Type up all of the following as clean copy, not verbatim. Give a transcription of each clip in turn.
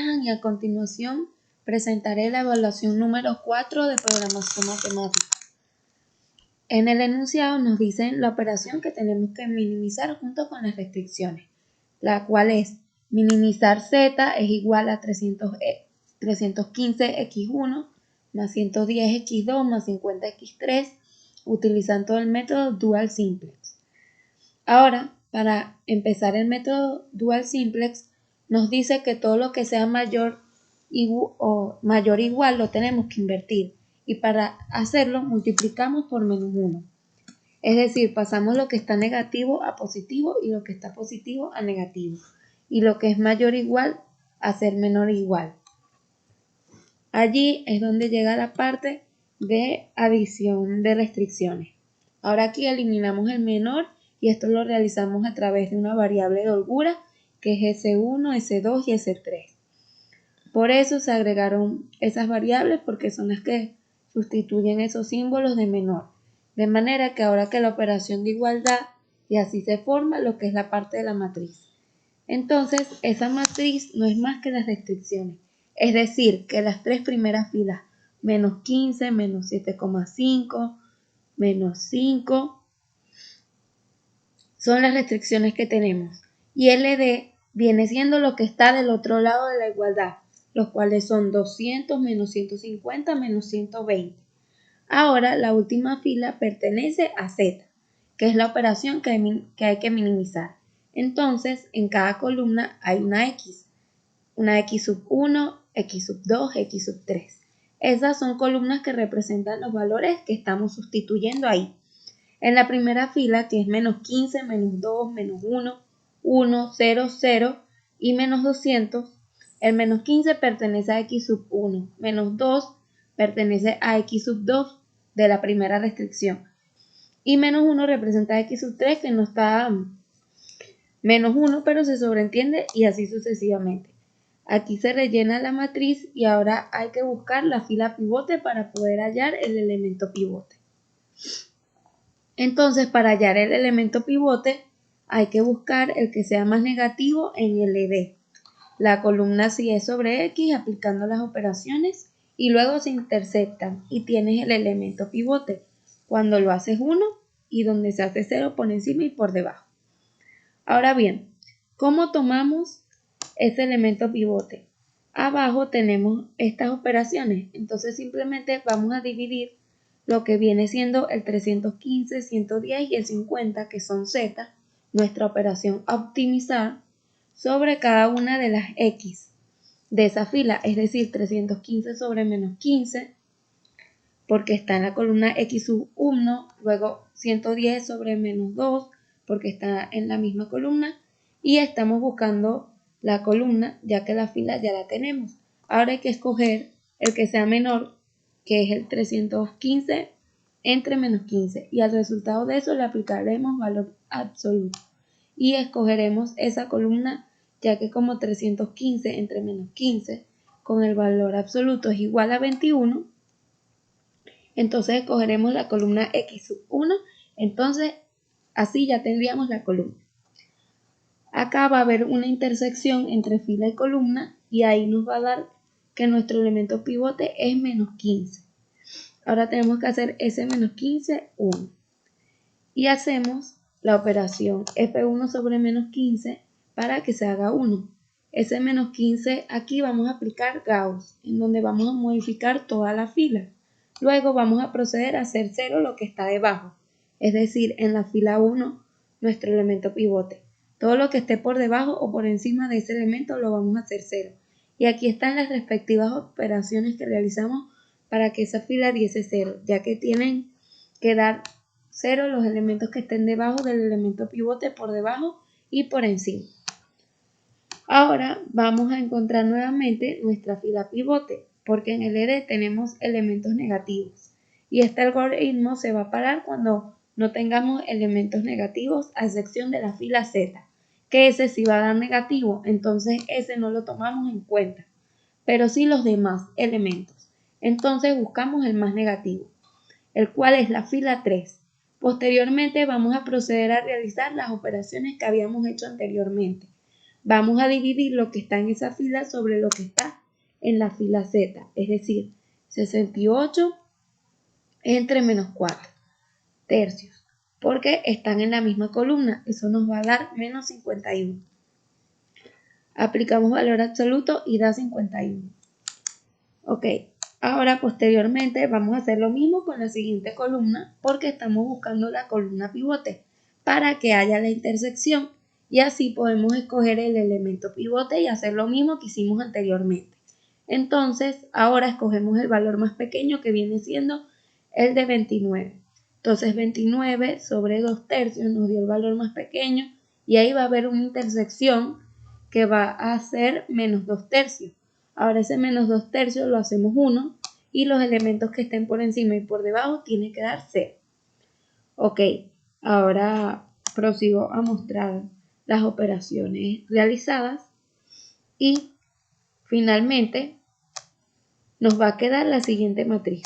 Y a continuación presentaré la evaluación número 4 de programación matemática. En el enunciado nos dicen la operación que tenemos que minimizar junto con las restricciones, la cual es minimizar z es igual a 315x1 más 110x2 más 50x3 utilizando el método Dual Simplex. Ahora, para empezar el método Dual Simplex, nos dice que todo lo que sea mayor o igual lo tenemos que invertir y para hacerlo multiplicamos por menos 1. Es decir, pasamos lo que está negativo a positivo y lo que está positivo a negativo y lo que es mayor o igual a ser menor o igual. Allí es donde llega la parte de adición de restricciones. Ahora aquí eliminamos el menor y esto lo realizamos a través de una variable de holgura que es S1, S2 y S3. Por eso se agregaron esas variables porque son las que sustituyen esos símbolos de menor. De manera que ahora que la operación de igualdad y así se forma lo que es la parte de la matriz. Entonces esa matriz no es más que las restricciones. Es decir, que las tres primeras filas, menos 15, menos 7,5, menos 5, son las restricciones que tenemos. Y LD viene siendo lo que está del otro lado de la igualdad, los cuales son 200, menos 150, menos 120. Ahora la última fila pertenece a Z, que es la operación que hay que minimizar. Entonces, en cada columna hay una X sub 1, X sub 2, X sub 3. Esas son columnas que representan los valores que estamos sustituyendo ahí. En la primera fila, que es menos 15, menos 2, menos 1, 1, 0, 0 y menos 200, el menos 15 pertenece a X sub 1, menos 2 pertenece a X sub 2 de la primera restricción y menos 1 representa a X sub 3 que no está menos 1 pero se sobreentiende y así sucesivamente. Aquí se rellena la matriz y ahora hay que buscar la fila pivote para poder hallar el elemento pivote. Entonces, para hallar el elemento pivote, hay que buscar el que sea más negativo en LD. La columna sigue sobre X aplicando las operaciones y luego se interceptan y tienes el elemento pivote. Cuando lo haces 1 y donde se hace 0 por encima y por debajo. Ahora bien, ¿cómo tomamos ese elemento pivote? Abajo tenemos estas operaciones, entonces simplemente vamos a dividir lo que viene siendo el 315, 110 y el 50, que son Z, nuestra operación a optimizar, sobre cada una de las X de esa fila, es decir, 315 sobre menos 15, porque está en la columna X sub 1, luego 110 sobre menos 2, porque está en la misma columna, y estamos buscando la columna, ya que la fila ya la tenemos. Ahora hay que escoger el que sea menor, que es el 315 entre menos 15, y al resultado de eso le aplicaremos valor absoluto, y escogeremos esa columna, ya que como 315 entre menos 15, con el valor absoluto es igual a 21, entonces escogeremos la columna X sub 1, entonces así ya tendríamos la columna. Acá va a haber una intersección entre fila y columna y ahí nos va a dar que nuestro elemento pivote es menos 15. Ahora tenemos que hacer ese menos 15, 1. Y hacemos la operación F1 sobre menos 15 para que se haga 1. Ese menos 15 aquí vamos a aplicar Gauss, en donde vamos a modificar toda la fila. Luego vamos a proceder a hacer 0 lo que está debajo, es decir, en la fila 1 nuestro elemento pivote. Todo lo que esté por debajo o por encima de ese elemento lo vamos a hacer 0. Y aquí están las respectivas operaciones que realizamos para que esa fila diese 0, ya que tienen que dar 0 los elementos que estén debajo del elemento pivote por debajo y por encima. Ahora vamos a encontrar nuevamente nuestra fila pivote, porque en el LD tenemos elementos negativos. Y este algoritmo se va a parar cuando no tengamos elementos negativos, a excepción de la fila Z, que ese sí va a dar negativo, entonces ese no lo tomamos en cuenta, pero sí los demás elementos. Entonces buscamos el más negativo, el cual es la fila 3. Posteriormente vamos a proceder a realizar las operaciones que habíamos hecho anteriormente. vamos a dividir lo que está en esa fila sobre lo que está en la fila Z, es decir, 68 entre menos 4 tercios, porque están en la misma columna, eso nos va a dar menos 51. Aplicamos valor absoluto y da 51. Ok, ahora posteriormente vamos a hacer lo mismo con la siguiente columna porque estamos buscando la columna pivote para que haya la intersección y así podemos escoger el elemento pivote y hacer lo mismo que hicimos anteriormente. Entonces, ahora escogemos el valor más pequeño que viene siendo el de 29. Entonces, 29 sobre 2 tercios nos dio el valor más pequeño y ahí va a haber una intersección que va a ser menos 2 tercios. Ahora ese menos 2 tercios lo hacemos 1 y los elementos que estén por encima y por debajo tienen que dar 0. Ok, ahora prosigo a mostrar las operaciones realizadas y finalmente nos va a quedar la siguiente matriz.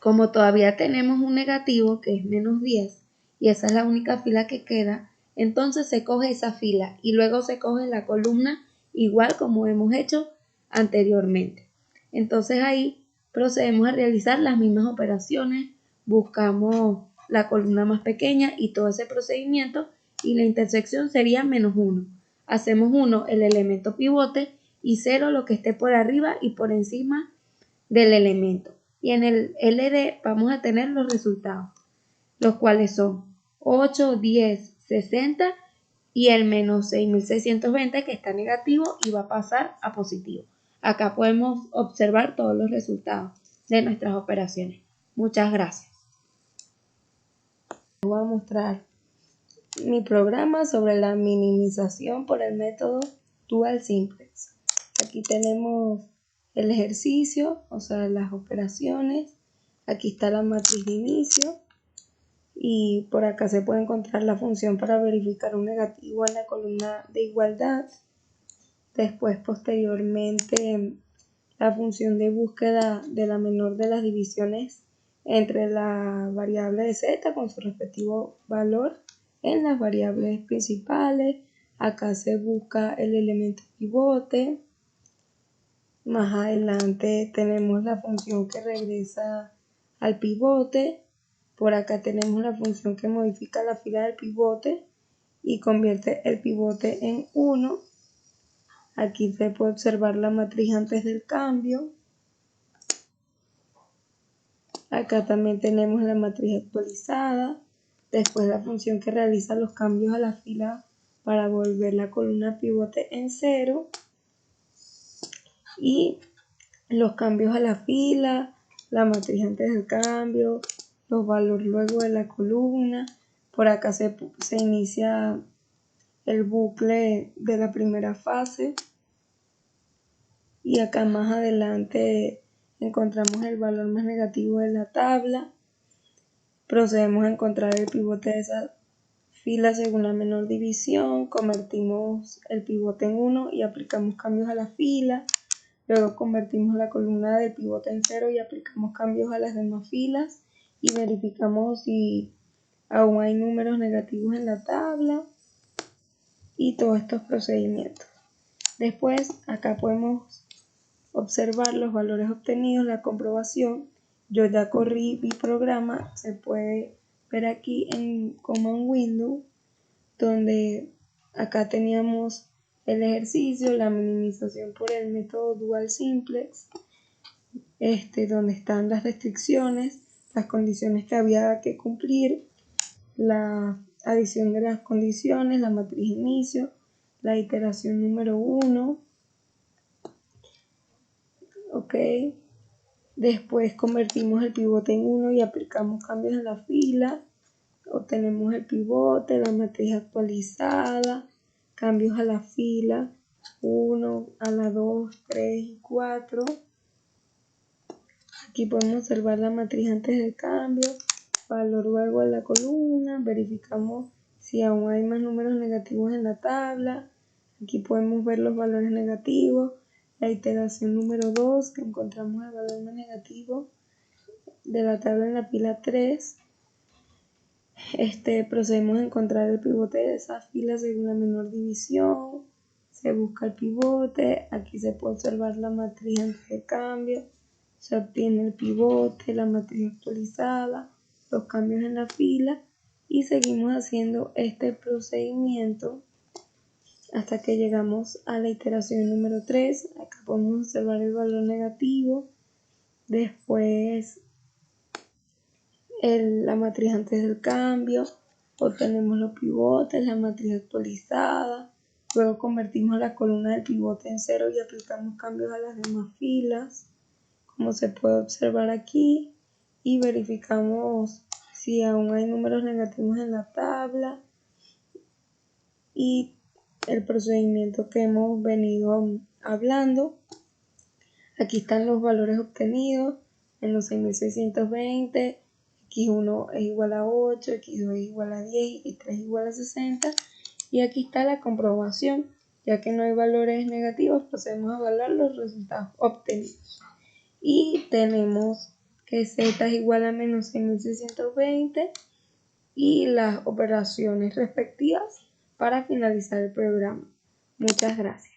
Como todavía tenemos un negativo que es menos 10 y esa es la única fila que queda, entonces se coge esa fila y luego se coge la columna igual como hemos hecho anteriormente. Entonces ahí procedemos a realizar las mismas operaciones, buscamos la columna más pequeña y todo ese procedimiento y la intersección sería menos 1. Hacemos 1 el elemento pivote y 0 lo que esté por arriba y por encima del elemento. Y en el LD vamos a tener los resultados, los cuales son 8, 10, 60 y el menos 6620 que está negativo y va a pasar a positivo. Acá podemos observar todos los resultados de nuestras operaciones. Muchas gracias. Voy a mostrar mi programa sobre la minimización por el método Dual Simplex. Aquí tenemos el ejercicio, o sea, las operaciones. Aquí está la matriz de inicio y por acá se puede encontrar la función para verificar un negativo en la columna de igualdad. Después, posteriormente, la función de búsqueda de la menor de las divisiones entre la variable de z con su respectivo valor en las variables principales. Acá se busca el elemento pivote. Más adelante tenemos la función que regresa al pivote. Por acá tenemos la función que modifica la fila del pivote y convierte el pivote en 1. Aquí se puede observar la matriz antes del cambio. Acá también tenemos la matriz actualizada. Después la función que realiza los cambios a la fila para volver la columna pivote en 0. Y los cambios a la fila, la matriz antes del cambio, los valores luego de la columna. Por acá se inicia el bucle de la primera fase. Y acá más adelante encontramos el valor más negativo de la tabla. Procedemos a encontrar el pivote de esa fila según la menor división. Convertimos el pivote en 1 y aplicamos cambios a la fila. Luego convertimos la columna del pivote en 0 y aplicamos cambios a las demás filas y verificamos si aún hay números negativos en la tabla y todos estos procedimientos. Después acá podemos observar los valores obtenidos, la comprobación. Yo ya corrí mi programa, se puede ver aquí en Command Window, donde acá teníamos el ejercicio, la minimización por el método Dual Simplex, donde están las restricciones, las condiciones que había que cumplir, la adición de las condiciones, la matriz de inicio, la iteración número 1. Ok. Después convertimos el pivote en 1 y aplicamos cambios en la fila. Obtenemos el pivote, la matriz actualizada, cambios a la fila 1, a la 2, 3 y 4. Aquí podemos observar la matriz antes del cambio, valor luego de la columna, verificamos si aún hay más números negativos en la tabla. Aquí podemos ver los valores negativos, la iteración número 2, que encontramos el valor más negativo de la tabla en la fila 3. Procedemos a encontrar el pivote de esa fila según la menor división. Se busca el pivote. Aquí se puede observar la matriz antes de cambio. Se obtiene el pivote, la matriz actualizada, los cambios en la fila y seguimos haciendo este procedimiento hasta que llegamos a la iteración número 3. Acá podemos observar el valor negativo. Después la matriz antes del cambio, obtenemos los pivotes, la matriz actualizada, luego convertimos la columna del pivote en 0 y aplicamos cambios a las demás filas, como se puede observar aquí, y verificamos si aún hay números negativos en la tabla y el procedimiento que hemos venido hablando. Aquí están los valores obtenidos en los 6620. X1 es igual a 8, X2 es igual a 10, X3 es igual a 60. Y aquí está la comprobación. Ya que no hay valores negativos, procedemos a evaluar los resultados obtenidos. Y tenemos que Z es igual a menos 6620 y las operaciones respectivas para finalizar el programa. Muchas gracias.